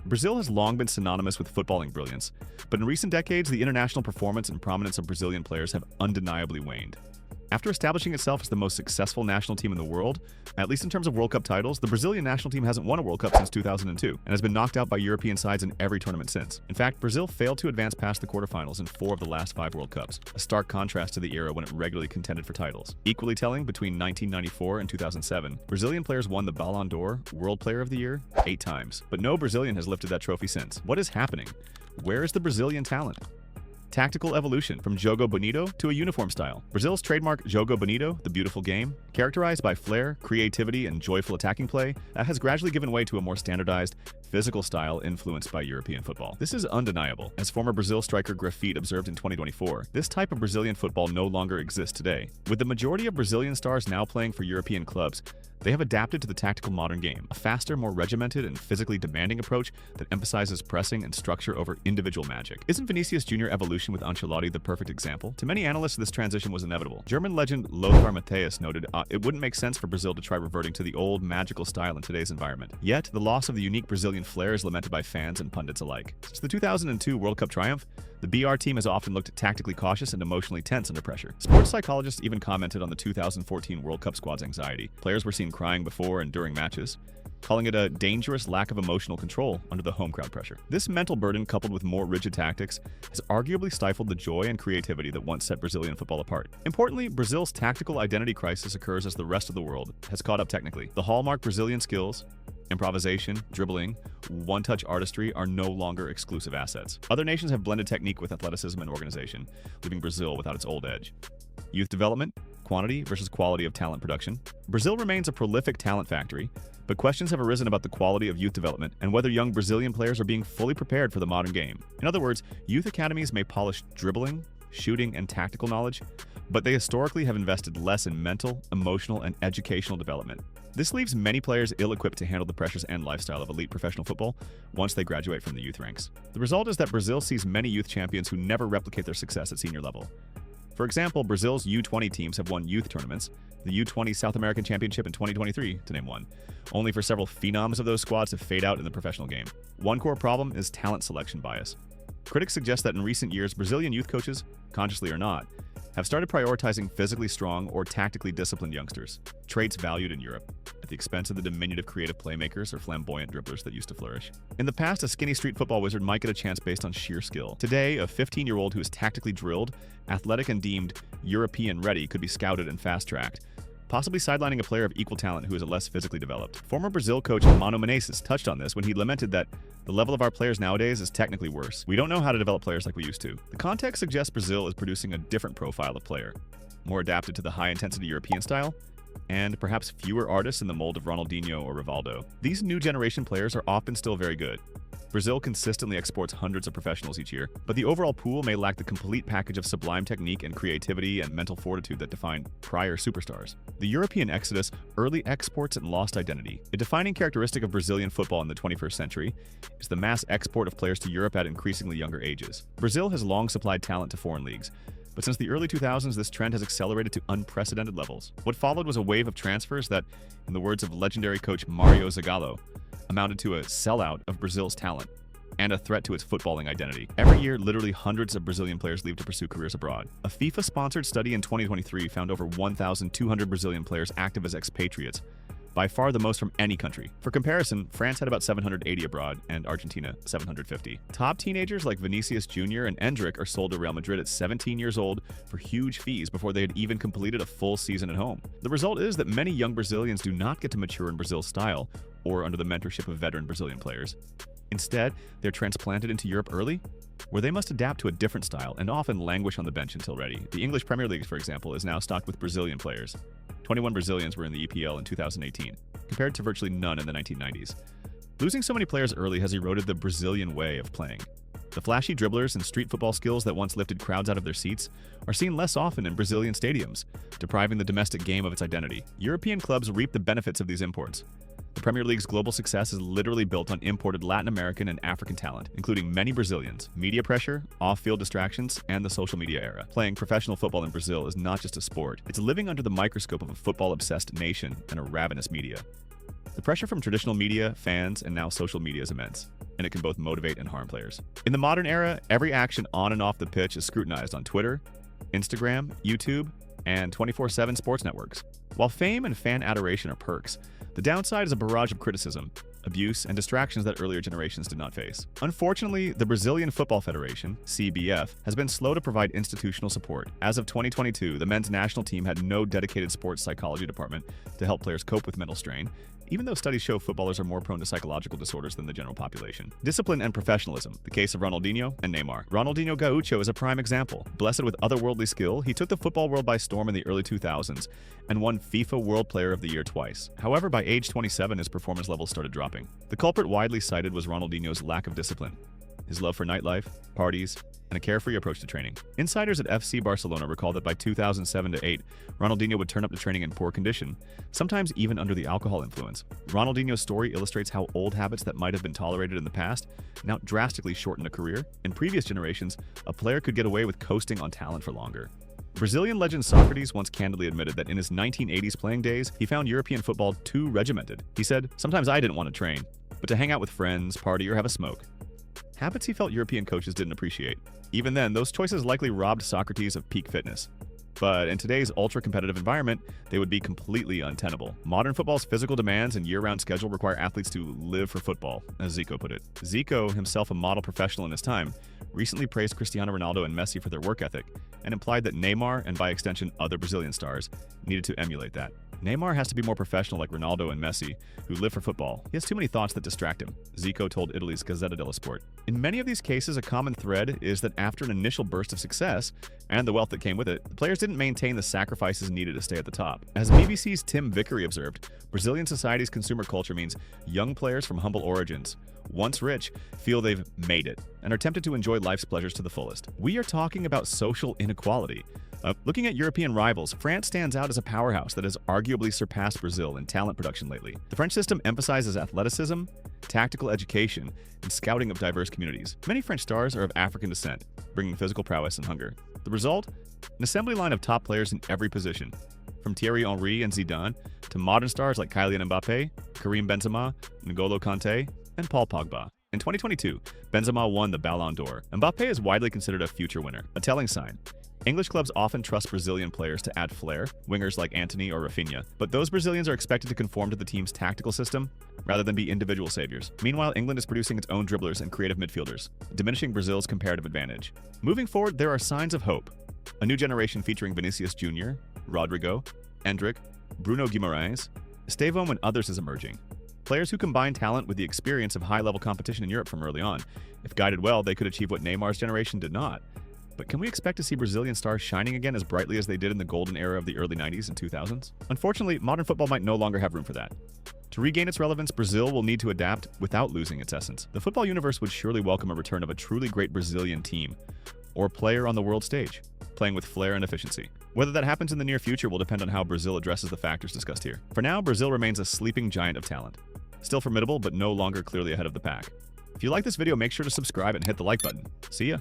Brazil has long been synonymous with footballing brilliance, but in recent decades, the international performance and prominence of Brazilian players have undeniably waned. After establishing itself as the most successful national team in the world, at least in terms of World Cup titles, the Brazilian national team hasn't won a World Cup since 2002 and has been knocked out by European sides in every tournament since. In fact, Brazil failed to advance past the quarterfinals in 4 of the last 5 World Cups, a stark contrast to the era when it regularly contended for titles. Equally telling, between 1994 and 2007, Brazilian players won the Ballon d'Or, World Player of the Year, 8 times. But no Brazilian has lifted that trophy since. What is happening? Where is the Brazilian talent? Tactical evolution from jogo bonito to a uniform style. Brazil's trademark jogo bonito, the beautiful game, characterized by flair, creativity, and joyful attacking play, has gradually given way to a more standardized, physical style influenced by European football. This is undeniable. As former Brazil striker Grafite observed in 2024, this type of Brazilian football no longer exists today. With the majority of Brazilian stars now playing for European clubs, they have adapted to the tactical modern game, a faster, more regimented, and physically demanding approach that emphasizes pressing and structure over individual magic. Isn't Vinicius Jr. evolution with Ancelotti the perfect example? To many analysts, this transition was inevitable. German legend Lothar Matthäus noted, it wouldn't make sense for Brazil to try reverting to the old, magical style in today's environment. Yet, the loss of the unique Brazilian flair is lamented by fans and pundits alike. Since the 2002 World Cup triumph, the BR team has often looked tactically cautious and emotionally tense under pressure. Sports psychologists even commented on the 2014 World Cup squad's anxiety. Players were seen crying before and during matches, calling it a dangerous lack of emotional control under the home crowd pressure. This mental burden, coupled with more rigid tactics, has arguably stifled the joy and creativity that once set Brazilian football apart. Importantly, Brazil's tactical identity crisis occurs as the rest of the world has caught up technically. The hallmark Brazilian skills, improvisation, dribbling, one-touch artistry are no longer exclusive assets. Other nations have blended technique with athleticism and organization, leaving Brazil without its old edge. Youth development, quantity versus quality of talent production. Brazil remains a prolific talent factory, but questions have arisen about the quality of youth development and whether young Brazilian players are being fully prepared for the modern game. In other words, youth academies may polish dribbling, shooting, and tactical knowledge, but they historically have invested less in mental, emotional, and educational development. This leaves many players ill-equipped to handle the pressures and lifestyle of elite professional football once they graduate from the youth ranks. The result is that Brazil sees many youth champions who never replicate their success at senior level. For example, Brazil's U20 teams have won youth tournaments, the U20 South American Championship in 2023, to name one, only for several phenoms of those squads to fade out in the professional game. One core problem is talent selection bias. Critics suggest that in recent years, Brazilian youth coaches, consciously or not, have started prioritizing physically strong or tactically disciplined youngsters, traits valued in Europe, at the expense of the diminutive creative playmakers or flamboyant dribblers that used to flourish. In the past, a skinny street football wizard might get a chance based on sheer skill. Today, a 15-year-old who is tactically drilled, athletic, and deemed European ready could be scouted and fast-tracked, possibly sidelining a player of equal talent who is less physically developed. Former Brazil coach Mano Menezes touched on this when he lamented that the level of our players nowadays is technically worse. We don't know how to develop players like we used to. The context suggests Brazil is producing a different profile of player, more adapted to the high-intensity European style, and perhaps fewer artists in the mold of Ronaldinho or Rivaldo. These new generation players are often still very good. Brazil consistently exports hundreds of professionals each year, but the overall pool may lack the complete package of sublime technique and creativity and mental fortitude that defined prior superstars. The European exodus early exports and lost identity. A defining characteristic of Brazilian football in the 21st century is the mass export of players to Europe at increasingly younger ages. Brazil has long supplied talent to foreign leagues, but since the early 2000s, this trend has accelerated to unprecedented levels. What followed was a wave of transfers that, in the words of legendary coach Mario Zagallo, amounted to a sellout of Brazil's talent and a threat to its footballing identity. Every year, literally hundreds of Brazilian players leave to pursue careers abroad. A FIFA-sponsored study in 2023 found over 1,200 Brazilian players active as expatriates, by far the most from any country. For comparison, France had about 780 abroad, and Argentina 750. Top teenagers like Vinicius Jr. and Endrick are sold to Real Madrid at 17 years old for huge fees before they had even completed a full season at home. The result is that many young Brazilians do not get to mature in Brazil's style or under the mentorship of veteran Brazilian players. Instead, they're transplanted into Europe early, where they must adapt to a different style and often languish on the bench until ready. The English Premier League, for example, is now stocked with Brazilian players. 21 Brazilians were in the EPL in 2018, compared to virtually none in the 1990s. Losing so many players early has eroded the Brazilian way of playing. The flashy dribblers and street football skills that once lifted crowds out of their seats are seen less often in Brazilian stadiums, depriving the domestic game of its identity. European clubs reap the benefits of these imports. The Premier League's global success is literally built on imported Latin American and African talent, including many Brazilians, media pressure, off-field distractions, and the social media era. Playing professional football in Brazil is not just a sport, it's living under the microscope of a football-obsessed nation and a ravenous media. The pressure from traditional media, fans, and now social media is immense, and it can both motivate and harm players. In the modern era, every action on and off the pitch is scrutinized on Twitter, Instagram, YouTube, and 24/7 sports networks. While fame and fan adoration are perks, the downside is a barrage of criticism, abuse, and distractions that earlier generations did not face. Unfortunately, the Brazilian Football Federation, CBF, has been slow to provide institutional support. As of 2022, the men's national team had no dedicated sports psychology department to help players cope with mental strain, even though studies show footballers are more prone to psychological disorders than the general population. Discipline and professionalism, the case of Ronaldinho and Neymar. Ronaldinho Gaucho is a prime example. Blessed with otherworldly skill, he took the football world by storm in the early 2000s and won FIFA World Player of the Year twice. However, by age 27, his performance levels started dropping. The culprit widely cited was Ronaldinho's lack of discipline, his love for nightlife, parties, and a carefree approach to training. Insiders at FC Barcelona recall that by 2007-8, Ronaldinho would turn up to training in poor condition, sometimes even under the alcohol influence. Ronaldinho's story illustrates how old habits that might have been tolerated in the past now drastically shorten a career. In previous generations, a player could get away with coasting on talent for longer. Brazilian legend Socrates once candidly admitted that in his 1980s playing days, he found European football too regimented. He said, "Sometimes I didn't want to train, but to hang out with friends, party, or have a smoke." Habits he felt European coaches didn't appreciate. Even then, those choices likely robbed Socrates of peak fitness. But in today's ultra-competitive environment, they would be completely untenable. Modern football's physical demands and year-round schedule require athletes to live for football, as Zico put it. Zico, himself a model professional in his time, recently praised Cristiano Ronaldo and Messi for their work ethic, and implied that Neymar, and by extension other Brazilian stars, needed to emulate that. Neymar has to be more professional like Ronaldo and Messi, who live for football. He has too many thoughts that distract him, Zico told Italy's Gazzetta dello Sport. In many of these cases, a common thread is that after an initial burst of success, and the wealth that came with it, the players didn't maintain the sacrifices needed to stay at the top. As BBC's Tim Vickery observed, Brazilian society's consumer culture means young players from humble origins, once rich, feel they've made it, and are tempted to enjoy life's pleasures to the fullest. We are talking about social inequality. Looking at European rivals, France stands out as a powerhouse that has arguably surpassed Brazil in talent production lately. The French system emphasizes athleticism, tactical education, and scouting of diverse communities. Many French stars are of African descent, bringing physical prowess and hunger. The result? An assembly line of top players in every position, from Thierry Henry and Zidane to modern stars like Kylian Mbappé, Karim Benzema, N'Golo Kanté, and Paul Pogba. In 2022, Benzema won the Ballon d'Or. Mbappé is widely considered a future winner, a telling sign. English clubs often trust Brazilian players to add flair, wingers like Antony or Rafinha, but those Brazilians are expected to conform to the team's tactical system rather than be individual saviors. Meanwhile, England is producing its own dribblers and creative midfielders, diminishing Brazil's comparative advantage. Moving forward, there are signs of hope. A new generation featuring Vinicius Jr., Rodrigo, Endrick, Bruno Guimaraes, Estevão, and others is emerging. Players who combine talent with the experience of high-level competition in Europe from early on. If guided well, they could achieve what Neymar's generation did not. But can we expect to see Brazilian stars shining again as brightly as they did in the golden era of the early 90s and 2000s? Unfortunately, modern football might no longer have room for that. To regain its relevance, Brazil will need to adapt without losing its essence. The football universe would surely welcome a return of a truly great Brazilian team or player on the world stage, playing with flair and efficiency. Whether that happens in the near future will depend on how Brazil addresses the factors discussed here. For now, Brazil remains a sleeping giant of talent. Still formidable, but no longer clearly ahead of the pack. If you like this video, make sure to subscribe and hit the like button. See ya!